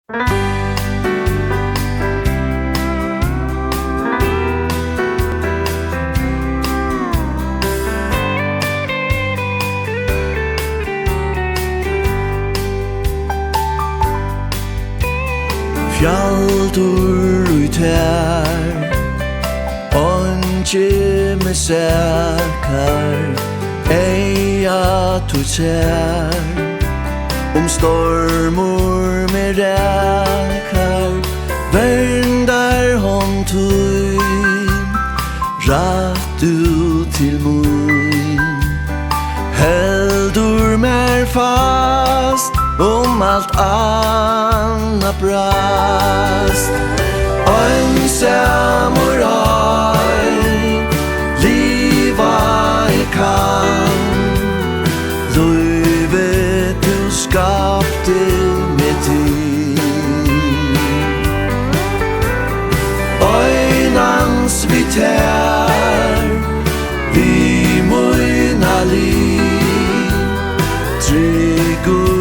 Fjaldur ui tær Ongi me sækar Eia tu tær Stormur me rækar Verndar hon tuin Rætt ut til mun Heldur mer fast alt anna brast Ein samurai Liva I kan Løyve du skapte med tid Øynans vi tær Vi møyna liv Tryggur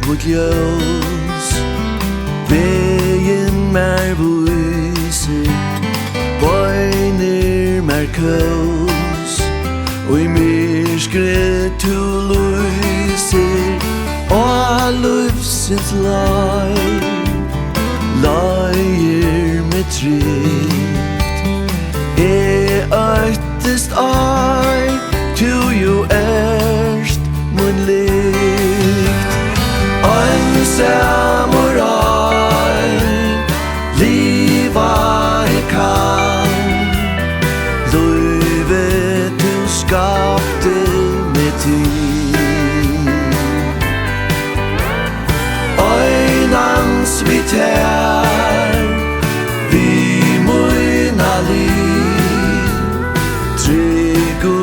mot ljós Vegin mer vísir Bøynir mer kós Og I myrskri tu lýsir Og lufsins Løyer med trygt Øttest Tu jo erst mun likt Ein samurai Liva I kan Løyve du skapte med tid Øynans vi tær Vi møyna liv Tryggur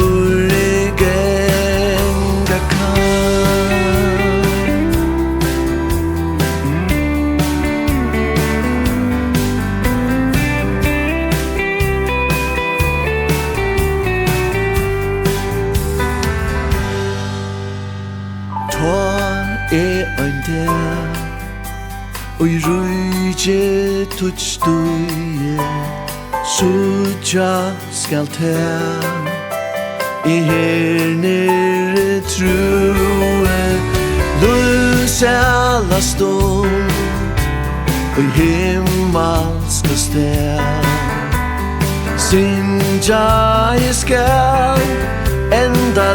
ein der Og I rujtje tutstuje Sucha skal tær I her nere true Lusala stund Og I himmelske stær Sinja I skal Enda